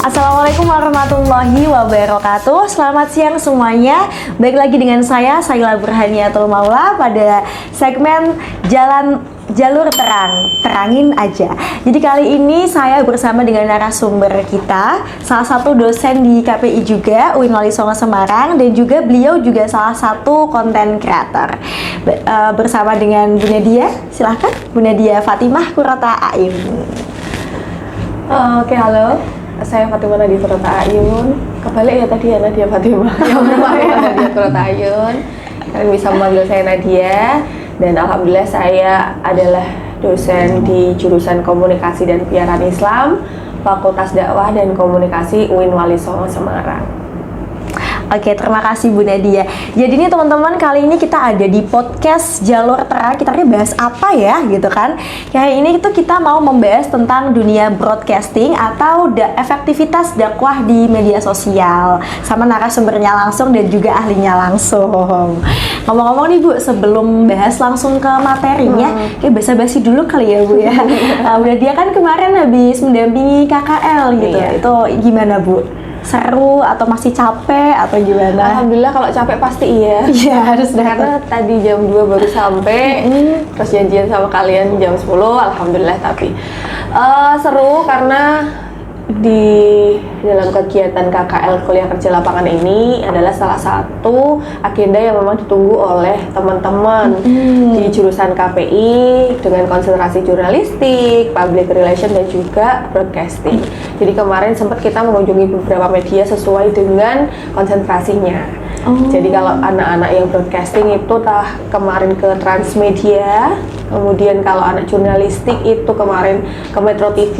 Assalamualaikum warahmatullahi wabarakatuh. Selamat siang semuanya. Baik lagi dengan saya Saila Burhaniatul Maula pada segmen Jalur Terang, terangin aja. Jadi kali ini saya bersama dengan narasumber kita, salah satu dosen di KPI juga, UIN Wali Songo Semarang, dan juga beliau juga salah satu konten kreator. Bersama dengan Bu Nadia, silahkan Bu Nadia Fatimah Qurrata A'yun. Oke, halo. Saya Fatimah Nadia Qurrata A'yun. Kebalik ya tadi ya, Nadia Fatimah. Yang benar ya, Nadia Qurrata A'yun. Kalian bisa memanggil saya Nadia. Dan alhamdulillah saya adalah dosen di jurusan Komunikasi dan Penyiaran Islam, Fakultas Dakwah dan Komunikasi UIN Wali Songo Semarang. Oke, terima kasih Bu Nadia. Jadi ini teman-teman, kali ini kita ada di podcast Jalur Terang. Kita bahas apa ya gitu kan. Kayak ini itu kita mau membahas tentang dunia broadcasting atau efektivitas dakwah di media sosial, sama narasumbernya langsung dan juga ahlinya langsung. Ngomong-ngomong nih Bu, sebelum bahas langsung ke materinya, kayak basa-basi dulu kali ya Bu ya. Bu Nadia kan kemarin habis mendampingi KKL gitu. Iya. Itu gimana Bu? Seru atau masih capek atau gimana? Alhamdulillah kalau capek pasti iya. Iya, harus Karena tadi jam 2 baru sampai, terus janjian sama kalian jam 10, alhamdulillah. Tapi seru karena di dalam kegiatan KKL Kuliah Kerja Lapangan ini adalah salah satu agenda yang memang ditunggu oleh teman-teman di jurusan KPI dengan konsentrasi jurnalistik, public relation dan juga broadcasting. Jadi kemarin sempat kita mengunjungi beberapa media sesuai dengan konsentrasinya. Jadi kalau anak-anak yang broadcasting itu kemarin ke Transmedia, kemudian kalau anak jurnalistik itu kemarin ke Metro TV,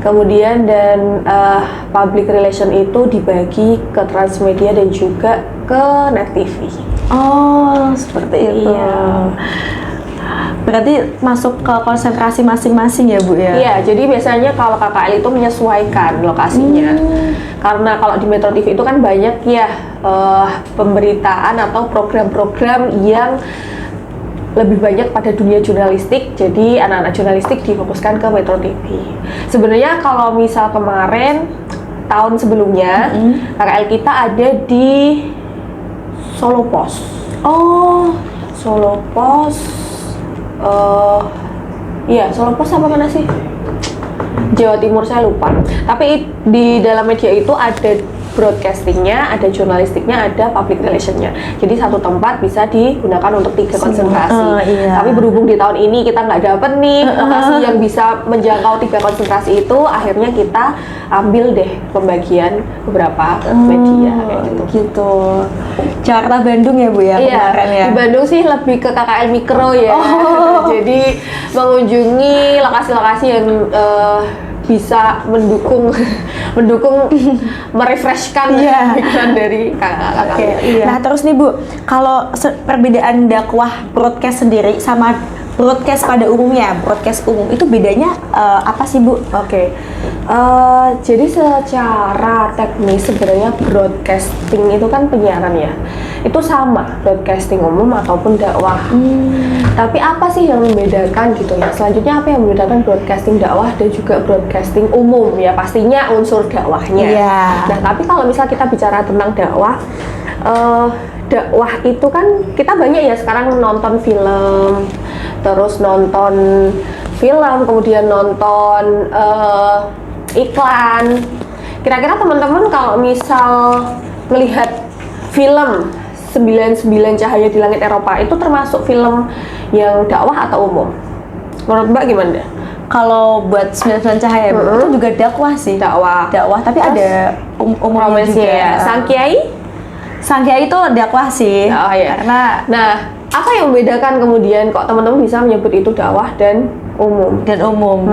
kemudian dan public relation itu dibagi ke Transmedia dan juga ke Net TV. Oh, seperti itu. Iya. Berarti masuk ke konsentrasi masing-masing ya Bu ya? Iya, jadi biasanya kalau KKL itu menyesuaikan lokasinya. Karena kalau di Metro TV itu kan banyak ya pemberitaan atau program-program yang lebih banyak pada dunia jurnalistik, jadi anak-anak jurnalistik difokuskan ke Metro TV. Sebenarnya kalau misal kemarin, tahun sebelumnya, KKL kita ada di Solo Pos. Oh, Solo Pos, iya Solo Pos apa mana sih? Jawa Timur saya lupa. Tapi di dalam media itu ada broadcastingnya, ada jurnalistiknya, ada public relationnya. Jadi satu tempat bisa digunakan untuk 3 konsentrasi. Iya. Tapi berhubung di tahun ini kita nggak dapet nih lokasi yang bisa menjangkau 3 konsentrasi itu, akhirnya kita ambil deh pembagian beberapa media kayak gitu. Gitu. Jakarta Bandung ya Bu ya kemarin ya? Di Bandung sih lebih ke KKL mikro ya. Jadi mengunjungi lokasi-lokasi yang bisa mendukung merefreshkan pikiran dari kakak-kakak. Okay, iya. Nah terus nih Bu, kalau perbedaan dakwah broadcast sendiri sama broadcast pada umumnya, broadcast umum itu bedanya apa sih Bu? Oke. Jadi secara teknis sebenarnya broadcasting itu kan penyiaran ya. Itu sama broadcasting umum ataupun dakwah. Tapi apa sih yang membedakan gitu ya? Selanjutnya apa yang membedakan broadcasting dakwah dan juga broadcasting umum ya? Pastinya unsur dakwahnya. Nah, tapi kalau misal kita bicara tentang dakwah, dakwah itu kan kita banyak ya sekarang nonton film, terus nonton film, kemudian nonton iklan. Kira-kira teman-teman kalau misal melihat film 99 Cahaya di Langit Eropa itu termasuk film yang dakwah atau umum? Menurut Mbak gimana? Kalau buat 99 Cahaya itu juga dakwah sih. Dakwah, tapi terus ada umumnya juga. Ya. Sang Kiai itu dakwah sih. Oh, iya. Karena apa yang membedakan kemudian kok teman-teman bisa menyebut itu dakwah dan umum?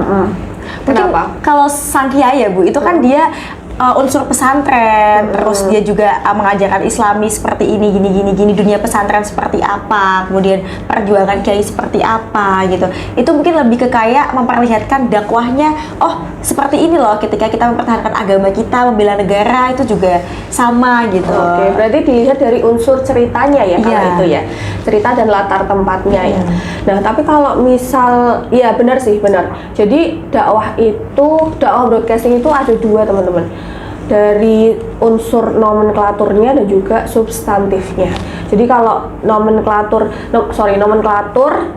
Kenapa? Kalau Sang Kiai ya Bu, itu kan dia unsur pesantren, terus dia juga mengajarkan Islami seperti ini, gini, dunia pesantren seperti apa, kemudian perjuangan kiai seperti apa gitu. Itu mungkin lebih ke kayak memperlihatkan dakwahnya, oh seperti ini loh ketika kita mempertahankan agama kita, membela negara itu juga sama gitu. Oke, berarti dilihat dari unsur ceritanya ya kalau itu ya, cerita dan latar tempatnya ya. Nah, tapi kalau misal, ya benar sih, benar. Jadi dakwah broadcasting itu ada dua teman-teman, dari unsur nomenklaturnya dan juga substantifnya. Jadi kalau nomenklatur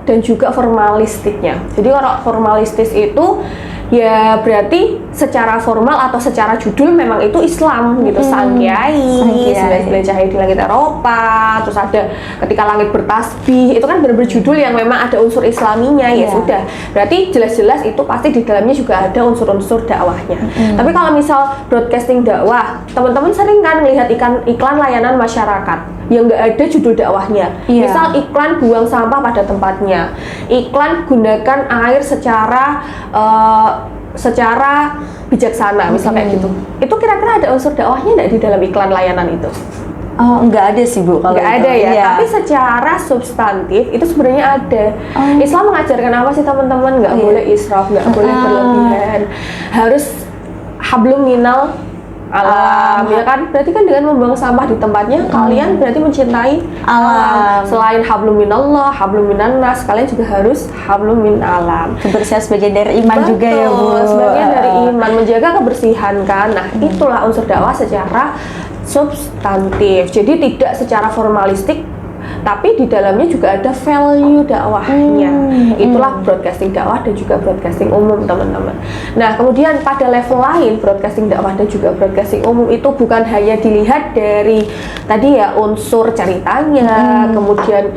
dan juga formalistiknya. Jadi kalau formalistis itu ya berarti secara formal atau secara judul memang itu Islam gitu, sang kiai, 99 cahaya di langit Eropa, terus ada ketika langit bertasbih, itu kan benar-benar judul yang memang ada unsur Islaminya. Ya sudah, berarti jelas-jelas itu pasti di dalamnya juga ada unsur-unsur dakwahnya. Tapi kalau misal broadcasting dakwah, teman-teman sering kan melihat iklan layanan masyarakat yang nggak ada judul dakwahnya. Misal iklan buang sampah pada tempatnya, iklan gunakan air secara bijaksana, misal kayak gitu. Itu kira-kira ada unsur dakwahnya nggak di dalam iklan layanan itu? Oh, nggak ada sih Bu, kalau nggak ada ya. Tapi secara substantif itu sebenarnya ada. Islam mengajarkan apa sih teman-teman? Nggak boleh israf, nggak boleh berlebihan, harus hablum minal alam, ya kan? Berarti kan dengan membuang sampah di tempatnya, kalian berarti mencintai alam. Selain hablum minallah, hablum minannas, kalian juga harus hablum min alam. Kebersihan sebagian dari iman. Betul, juga ya Bu. Sebagian dari iman, menjaga kebersihan kan. Nah, itulah unsur dakwah secara substantif. Jadi tidak secara formalistik, tapi di dalamnya juga ada value dakwahnya. Itulah broadcasting dakwah dan juga broadcasting umum, teman-teman. Nah, kemudian pada level lain, broadcasting dakwah dan juga broadcasting umum itu bukan hanya dilihat dari tadi ya unsur ceritanya, kemudian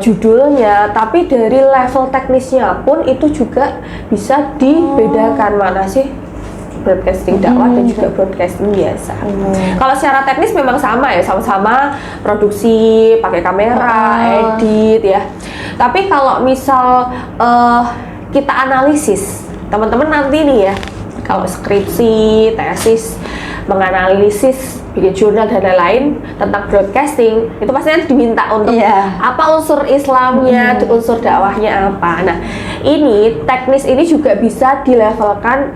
judulnya, tapi dari level teknisnya pun itu juga bisa dibedakan, mana sih broadcasting dakwah dan juga broadcasting biasa. Kalau secara teknis memang sama ya, sama-sama produksi, pakai kamera, edit ya. Tapi kalau misal kita analisis, teman-teman nanti nih ya, kalau skripsi, tesis, menganalisis, bikin jurnal dan lain-lain tentang broadcasting, itu pastinya diminta untuk apa unsur Islamnya, unsur dakwahnya apa. Nah, ini teknis ini juga bisa dilevelkan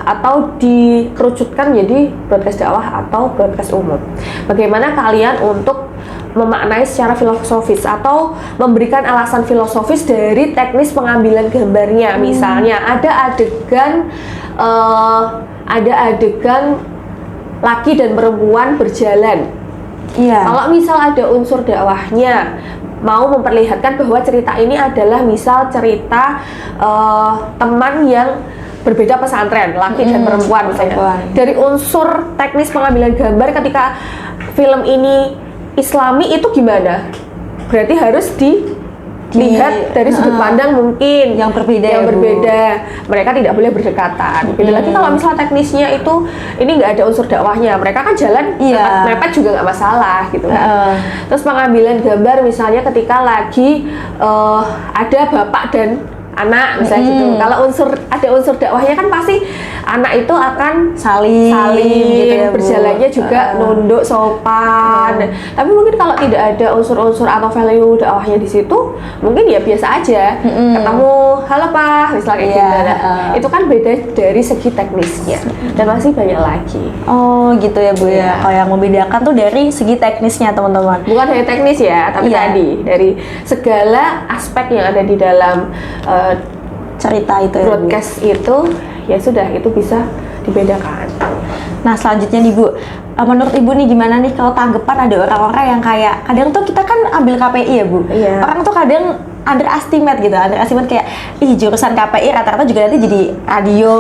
atau dikerucutkan menjadi broadcast dakwah atau broadcast umum. Bagaimana kalian untuk memaknai secara filosofis atau memberikan alasan filosofis dari teknis pengambilan gambarnya. Misalnya ada adegan laki dan perempuan berjalan. Kalau misal ada unsur dakwahnya, mau memperlihatkan bahwa cerita ini adalah misal cerita teman yang berbeda pesantren, laki dan perempuan misalnya. Dari unsur teknis pengambilan gambar ketika film ini Islami itu gimana? Berarti harus dilihat dari sudut pandang mungkin yang berbeda. Mereka tidak boleh berdekatan. Gitu lagi kalau misalnya teknisnya itu ini nggak ada unsur dakwahnya, mereka kan jalan mepet juga nggak masalah gitu kan. Terus pengambilan gambar misalnya ketika lagi ada bapak dan anak misalnya gitu. Kalau ada unsur dakwahnya kan pasti anak itu akan saling gitu ya, berjalannya juga nunduk sopan. Tapi mungkin kalau tidak ada unsur-unsur atau value dakwahnya di situ, mungkin ya biasa aja. Ketemu, halo Pak, misalnya kayak gitu. Itu kan beda dari segi teknisnya dan masih banyak lagi. Oh gitu ya Bu ya. Kalau yang membedakan tuh dari segi teknisnya teman-teman. Bukan hanya teknis ya, tapi tadi dari segala aspek yang ada di dalam cerita itu ya, broadcast Bu. Itu ya sudah, itu bisa dibedakan. Nah selanjutnya nih Bu, menurut Ibu nih gimana nih kalau tanggapan ada orang-orang yang kayak kadang tuh kita kan ambil KPI ya Bu, orang tuh kadang underestimate kayak jurusan KPI rata-rata juga nanti jadi radio,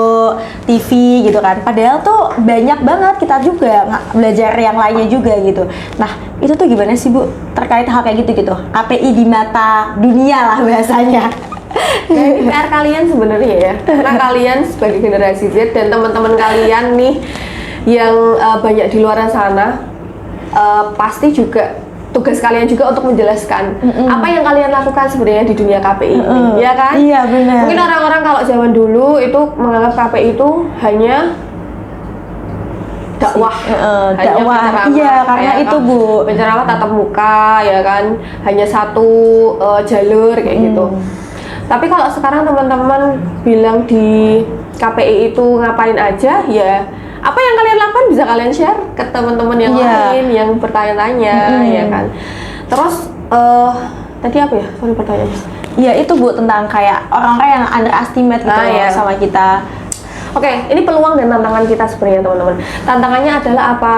TV gitu kan, padahal tuh banyak banget kita juga belajar yang lainnya juga gitu. Nah itu tuh gimana sih Bu terkait hal kayak gitu KPI di mata dunia lah bahasanya. Nah, PR kalian sebenarnya ya, karena kalian sebagai generasi Z dan teman-teman kalian nih yang banyak di luar sana, pasti juga tugas kalian juga untuk menjelaskan apa yang kalian lakukan sebenarnya di dunia KPI ini, ya kan? Iya benar. Mungkin orang-orang kalau zaman dulu itu menganggap KPI itu hanya dakwah, dakwah, iya karena ya, itu Bu. Penceramah tatap muka ya kan, hanya satu jalur kayak gitu. Tapi kalau sekarang teman-teman bilang di KPI itu ngapain aja, ya apa yang kalian lakukan bisa kalian share ke teman-teman yang lain yang bertanya-tanya, ya kan. Terus tadi apa ya? Sorry pertanyaannya. Ya itu Bu, tentang kayak orang-orang yang underestimate gitu loh sama kita. Oke, ini peluang dan tantangan kita sebenarnya teman-teman. Tantangannya adalah apa?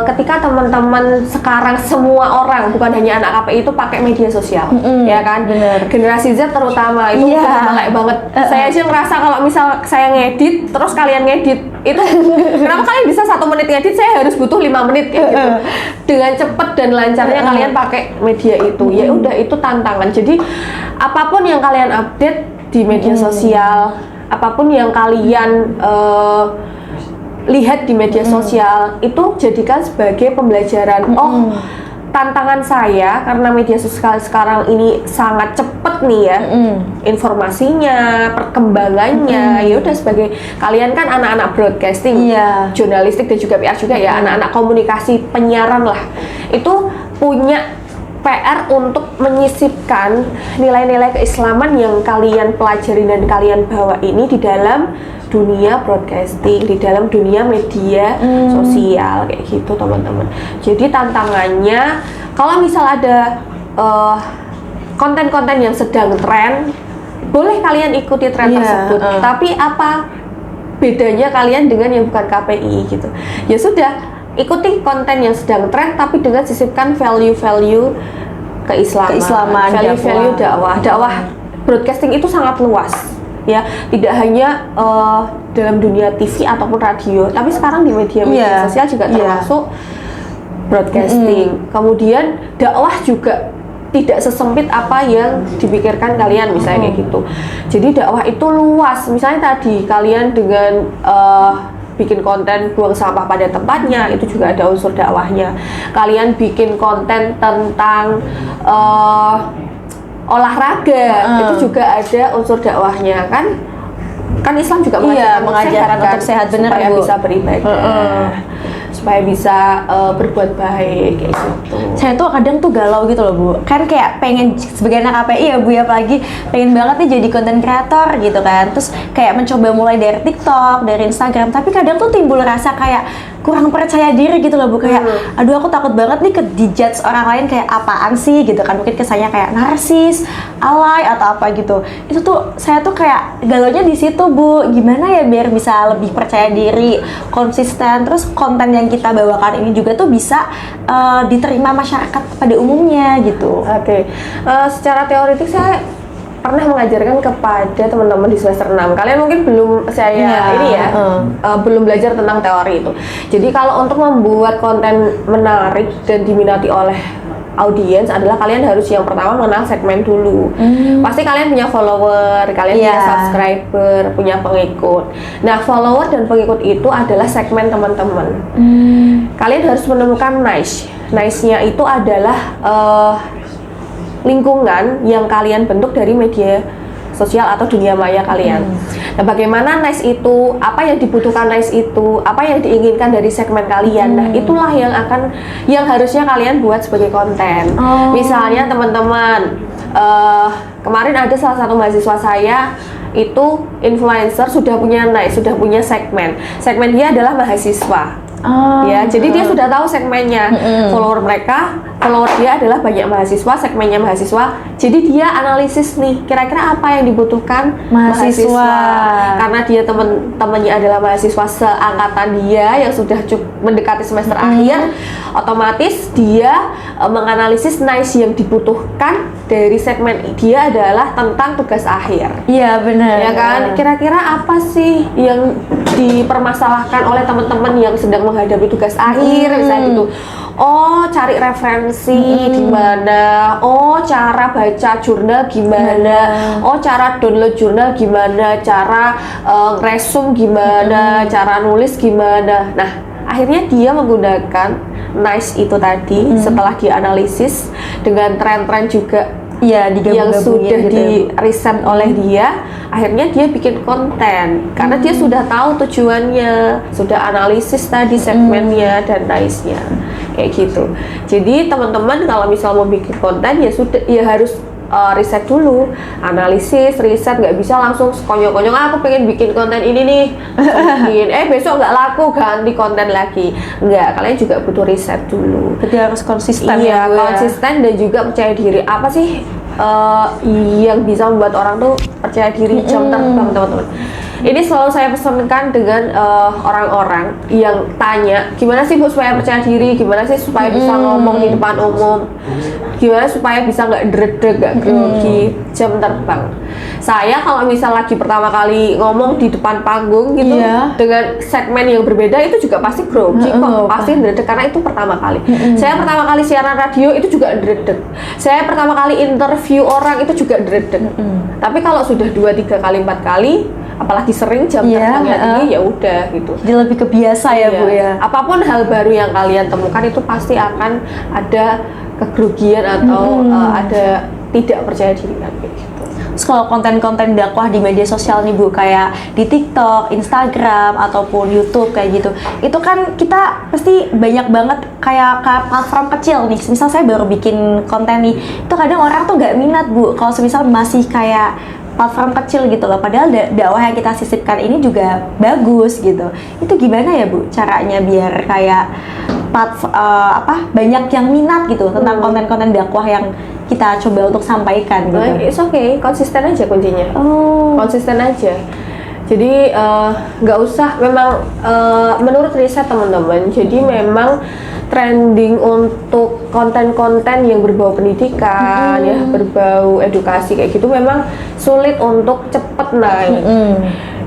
Ketika teman-teman sekarang semua orang, bukan hanya anak KPI itu pakai media sosial, ya kan? Bener. Generasi Z terutama itu udah melek banget. Saya aja ngerasa kalau misal saya ngedit, terus kalian ngedit, itu kenapa kalian bisa 1 menit ngedit, saya harus butuh 5 menit kayak gitu. Dengan cepet dan lancarnya kalian pakai media itu, ya udah itu tantangan. Jadi apapun yang kalian update di media sosial, apapun yang kalian lihat di media sosial itu jadikan sebagai pembelajaran. Oh, tantangan saya karena media sosial sekarang ini sangat cepat nih ya, informasinya, perkembangannya. Ya udah, sebagai kalian kan anak-anak broadcasting, jurnalistik dan juga PR juga ya, anak-anak komunikasi penyiaran lah, itu punya PR untuk menyisipkan nilai-nilai keislaman yang kalian pelajari dan kalian bawa ini di dalam dunia broadcasting, di dalam dunia media sosial kayak gitu teman-teman. Jadi tantangannya kalau misal ada konten-konten yang sedang tren, boleh kalian ikuti tren tersebut. Tapi apa bedanya kalian dengan yang bukan KPI gitu? Ya sudah, ikuti konten yang sedang tren tapi dengan sisipkan value-value keislaman, value-value dakwah broadcasting itu sangat luas ya, tidak hanya dalam dunia TV ataupun radio, tapi sekarang di media sosial juga termasuk broadcasting. Kemudian dakwah juga tidak sesempit apa yang dipikirkan kalian misalnya kayak gitu. Jadi dakwah itu luas. Misalnya tadi kalian dengan bikin konten buang sampah pada tempatnya, itu juga ada unsur dakwahnya. Kalian bikin konten tentang olahraga, itu juga ada unsur dakwahnya kan Islam juga mengajarkan untuk sehat, benar supaya bisa beribadah, supaya bisa berbuat baik kayak gitu. Saya tuh kadang tuh galau gitu loh Bu, kan kayak pengen sebagai anak KPI ya Bu ya, apalagi pengen banget nih jadi konten kreator gitu kan, terus kayak mencoba mulai dari TikTok, dari Instagram, tapi kadang tuh timbul rasa kayak kurang percaya diri gitu loh Bu, kayak aduh aku takut banget nih dijudge orang lain kayak apaan sih gitu kan, mungkin kesannya kayak narsis, alay atau apa gitu. Itu tuh saya tuh kayak galaunya di situ Bu, gimana ya biar bisa lebih percaya diri, konsisten, terus konten yang kita bawakan ini juga tuh bisa diterima masyarakat pada umumnya gitu. Oke. Secara teoritik saya pernah mengajarkan kepada teman-teman di semester 6. Kalian mungkin belum belum belajar tentang teori itu. Jadi kalau untuk membuat konten menarik dan diminati oleh audiens adalah kalian harus yang pertama mengenal segmen dulu. Pasti kalian punya follower, kalian punya subscriber, punya pengikut. Nah, follower dan pengikut itu adalah segmen teman-teman. Kalian harus menemukan niche. Niche-nya itu adalah lingkungan yang kalian bentuk dari media sosial atau dunia maya kalian. Nah, bagaimana niche itu, apa yang dibutuhkan niche itu, apa yang diinginkan dari segmen kalian. Nah, itulah yang harusnya kalian buat sebagai konten. Misalnya teman-teman, kemarin ada salah satu mahasiswa saya itu influencer, sudah punya niche, sudah punya segmen. Segmen dia adalah mahasiswa. Jadi dia sudah tahu segmennya, follower dia adalah banyak mahasiswa, segmennya mahasiswa. Jadi dia analisis nih, kira-kira apa yang dibutuhkan mahasiswa. Karena dia teman-temannya adalah mahasiswa seangkatan dia yang sudah mendekati semester akhir, otomatis dia menganalisis niche yang dibutuhkan dari segmen dia adalah tentang tugas akhir. Iya benar. Ya kan, kira-kira apa sih yang dipermasalahkan oleh teman-teman yang sedang menghadapi tugas akhir misalnya gitu. Oh, cari referensi di mana? Oh, cara baca jurnal gimana? Oh, cara download jurnal gimana? Cara resume gimana? Cara nulis gimana? Nah, akhirnya dia menggunakan niche itu tadi setelah dianalisis dengan tren-tren juga Iya, yang sudah gitu di riset oleh dia, akhirnya dia bikin konten karena dia sudah tahu tujuannya, sudah analisis tadi segmennya dan niche-nya kayak gitu. Jadi teman-teman kalau misal mau bikin konten ya harus riset dulu, analisis, riset, nggak bisa langsung konyol-konyol aku pengen bikin konten ini nih, bikin, besok nggak laku ganti konten lagi. Nggak, kalian juga butuh riset dulu. Berarti harus konsisten Iya, Bu, konsisten dan juga percaya diri. Apa sih yang bisa membuat orang tuh percaya diri jam terbang, teman-teman? Ini selalu saya pesankan dengan orang-orang yang tanya, gimana sih Bu supaya percaya diri, gimana sih supaya bisa ngomong di depan umum, gimana supaya bisa nggak dredeg, nggak grogi, jam terbang. Saya kalau misal lagi pertama kali ngomong di depan panggung gitu, dengan segmen yang berbeda itu juga pasti grogi kok, pasti dredeg karena itu pertama kali. Saya pertama kali siaran radio itu juga dredeg. Saya pertama kali interview orang itu juga dredeg. Tapi kalau sudah 2, 3 kali, 4 kali, apalagi sering jam terbangnya tinggi, ya udah gitu. Jadi lebih kebiasa ya Bu ya. Apapun hal baru yang kalian temukan itu pasti akan ada kegrogian atau ada tidak percaya diri kayak gitu. Terus kalau konten-konten dakwah di media sosial nih Bu, kayak di TikTok, Instagram, ataupun YouTube kayak gitu, itu kan kita pasti banyak banget kayak platform kecil nih. Misal saya baru bikin konten nih, itu kadang orang tuh nggak minat Bu. Kalau semisal masih kayak platform kecil gitu loh, padahal dakwah yang kita sisipkan ini juga bagus gitu. Itu gimana ya Bu caranya biar kayak banyak yang minat gitu tentang konten-konten dakwah yang kita coba untuk sampaikan gitu. It's okay, konsisten aja kuncinya. Konsisten aja. Jadi nggak usah, memang menurut riset teman-teman, jadi memang trending untuk konten-konten yang berbau pendidikan, ya berbau edukasi kayak gitu memang sulit untuk cepet naik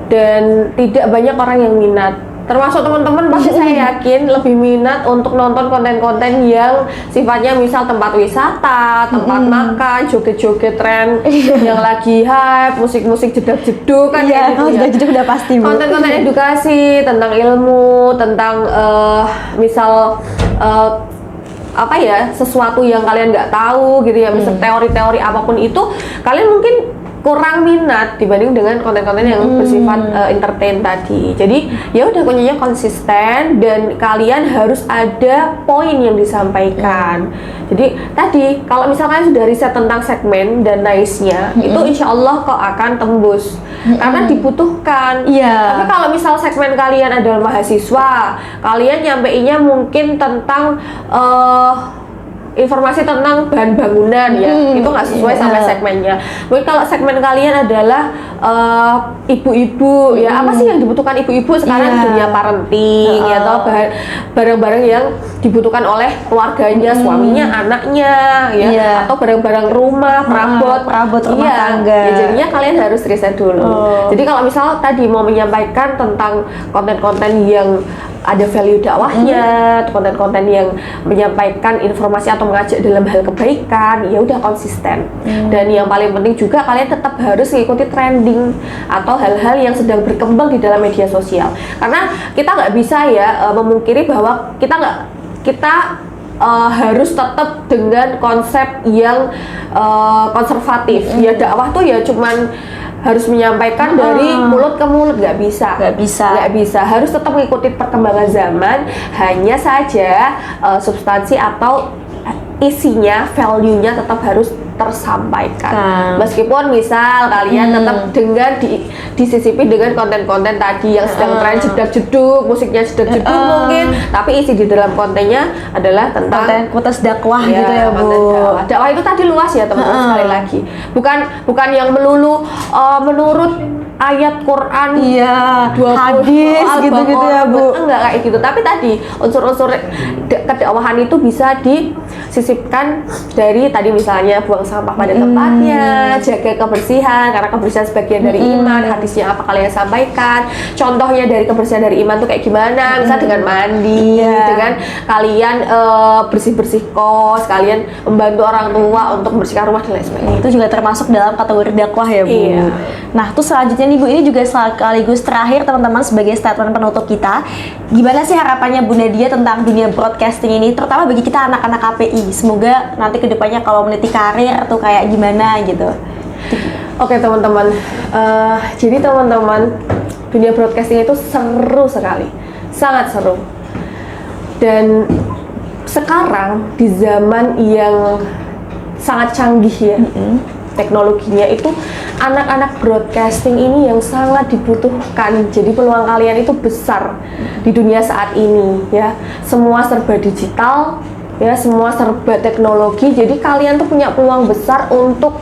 dan tidak banyak orang yang minat. Termasuk teman-teman pasti saya yakin lebih minat untuk nonton konten-konten yang sifatnya misal tempat wisata, tempat makan, joget-joget tren yang lagi hype, musik-musik jedak-jeduk kan ya gitu ya. Jedak-jeduk udah pasti Bu. Konten-konten edukasi tentang ilmu, tentang misal sesuatu yang kalian nggak tahu gitu ya, misal teori-teori apapun itu kalian mungkin kurang minat dibanding dengan konten-konten yang bersifat entertain tadi. Jadi ya udah kuncinya konsisten dan kalian harus ada poin yang disampaikan. Jadi tadi kalau misalkan sudah riset tentang segmen dan niche-nya, itu insya Allah kok akan tembus karena dibutuhkan. Tapi kalau misal segmen kalian adalah mahasiswa, kalian nyampeinnya mungkin tentang informasi tentang bahan bangunan ya, itu nggak sesuai sama segmennya. Mungkin kalau segmen kalian adalah ibu-ibu ya, apa sih yang dibutuhkan ibu-ibu sekarang di dunia parenting ya, atau barang-barang yang dibutuhkan oleh keluarganya, suaminya, anaknya ya, atau barang-barang rumah, perabot rumah tangga. Ya, jadinya kalian harus riset dulu. Jadi kalau misal tadi mau menyampaikan tentang konten-konten yang ada value dakwahnya, konten-konten yang menyampaikan informasi atau mengajak dalam hal kebaikan, ya udah konsisten. Dan yang paling penting juga kalian tetap harus mengikuti trending atau hal-hal yang sedang berkembang di dalam media sosial. Karena kita nggak bisa ya memungkiri bahwa kita harus tetap dengan konsep yang konservatif. Ya dakwah tuh ya cuman harus menyampaikan dari mulut ke mulut, nggak bisa, harus tetap mengikuti perkembangan zaman. Hanya saja substansi atau isinya, value-nya tetap harus tersampaikan. Meskipun misal kalian tetap dengan disisipi dengan konten-konten tadi yang sedang tren jedak-jeduk, musiknya jedak-jeduk mungkin, tapi isi di dalam kontennya adalah tentang konten dakwah gitu ya Bu. Dakwah itu tadi luas ya teman-teman, sekali lagi. Bukan yang melulu menurut ayat Quran, hadis gitu-gitu ya Bu. Enggak kayak gitu. Tapi tadi unsur-unsur kedakwahan itu bisa disisipkan dari tadi misalnya buang sampah pada tempatnya, jaga kebersihan karena kebersihan sebagian dari iman. Hadisnya apa kalian sampaikan? Contohnya dari kebersihan dari iman tuh kayak gimana? Misal dengan mandi, dengan kalian bersih-bersih kos, kalian membantu orang tua untuk membersihkan rumah dan lain sebagainya. Itu juga termasuk dalam kategori dakwah ya Bu. Nah, terus selanjutnya nih Bu, ini juga sekaligus terakhir teman-teman sebagai statement penutup kita. Gimana sih harapannya Bu Nadia tentang dunia broadcasting ini, terutama bagi kita anak-anak KPI nih. Semoga nanti kedepannya kalau meniti karir tuh kayak gimana gitu. Oke teman-teman, jadi teman-teman, dunia broadcasting itu seru sekali, sangat seru. Dan sekarang di zaman yang sangat canggih ya, teknologinya itu anak-anak broadcasting ini yang sangat dibutuhkan. Jadi peluang kalian itu besar di dunia saat ini ya. Semua serba digital ya, semua serba teknologi. Jadi kalian tuh punya peluang besar untuk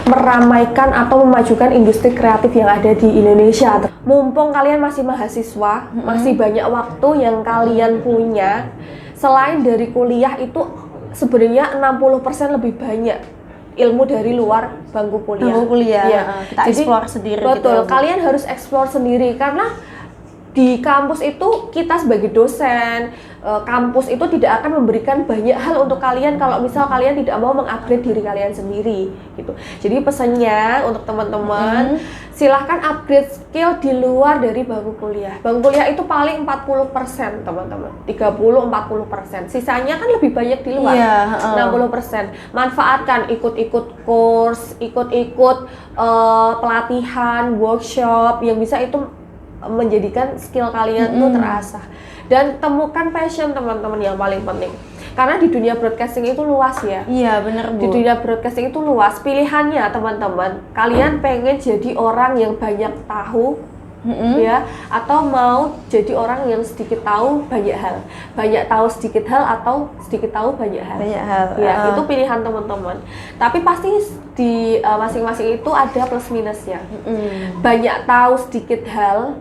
meramaikan atau memajukan industri kreatif yang ada di Indonesia. Mumpung kalian masih mahasiswa, masih banyak waktu yang kalian punya. Selain dari kuliah itu sebenarnya 60% lebih banyak ilmu dari luar bangku kuliah. Bangku kuliah, ya. kita explore sendiri. Betul, gitu. kalian harus explore sendiri karena di kampus itu kita sebagai dosen, kampus itu tidak akan memberikan banyak hal untuk kalian kalau misal kalian tidak mau mengupgrade diri kalian sendiri gitu. Jadi pesannya untuk teman-teman, silahkan upgrade skill di luar dari bangku kuliah. Bangku kuliah itu paling 40% teman-teman, 30-40%. Sisanya kan lebih banyak di luar, 60%. Manfaatkan, ikut-ikut course, ikut-ikut pelatihan, workshop yang bisa itu menjadikan skill kalian tuh terasah. Dan temukan passion teman-teman yang paling penting. Karena di dunia broadcasting itu luas ya. Iya benar Bu. Di dunia broadcasting itu luas. Pilihannya teman-teman, kalian pengen jadi orang yang banyak tahu ya, atau mau jadi orang yang sedikit tahu banyak hal. Banyak tahu sedikit hal atau sedikit tahu banyak hal. Banyak hal. Ya, itu pilihan teman-teman. Tapi pasti di masing-masing itu ada plus minusnya. Banyak tahu sedikit hal,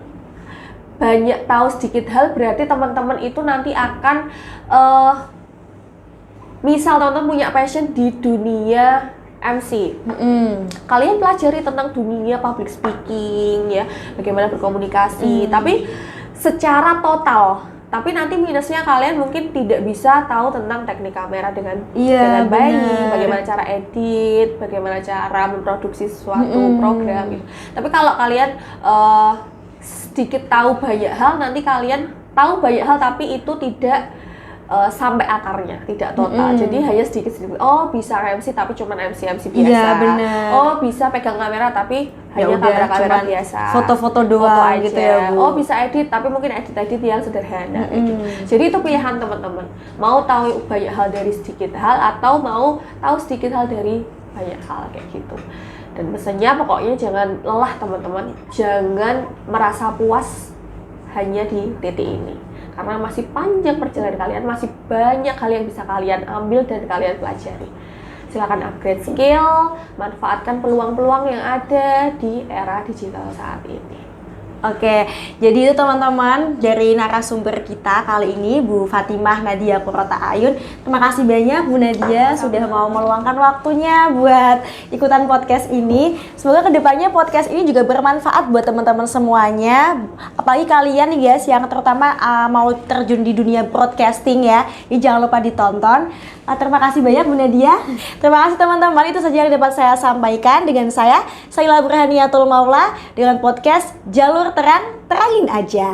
berarti teman-teman itu nanti akan misal teman-teman punya passion di dunia MC, kalian pelajari tentang dunia public speaking ya, bagaimana berkomunikasi, tapi secara total. Tapi nanti minusnya kalian mungkin tidak bisa tahu tentang teknik kamera dengan baik, bagaimana cara edit, bagaimana cara memproduksi suatu program gitu. Tapi kalau kalian sedikit tahu banyak hal, nanti kalian tahu banyak hal tapi itu tidak sampai akarnya, tidak total. Jadi hanya sedikit-sedikit. Oh, bisa MC tapi cuma MC biasa. Iya, bener. Oh, bisa pegang kamera tapi hanya kamera biasa. Foto-foto doang aja. gitu ya, Bu. Oh, bisa edit tapi mungkin edit yang sederhana. Jadi itu pilihan teman-teman. Mau tahu banyak hal dari sedikit hal atau mau tahu sedikit hal dari banyak hal kayak gitu. Dan pesannya pokoknya jangan lelah teman-teman. Jangan merasa puas hanya di titik ini. Karena masih panjang perjalanan kalian, masih banyak hal yang bisa kalian ambil dan kalian pelajari. Silakan upgrade skill, manfaatkan peluang-peluang yang ada di era digital saat ini. Oke, jadi itu teman-teman dari narasumber kita kali ini Bu Fatimah Nadia Purwata Ayun. Terima kasih banyak Bu Nadia sudah mau meluangkan waktunya buat ikutan podcast ini. Semoga kedepannya podcast ini juga bermanfaat buat teman-teman semuanya. Apalagi kalian nih guys yang terutama mau terjun di dunia broadcasting ya. Ini jangan lupa ditonton. Terima kasih banyak Bu Nadia. Terima kasih teman-teman, itu saja yang dapat saya sampaikan dengan saya Saila Burhaniatul Maula dengan podcast Jalur Terang, terangin aja.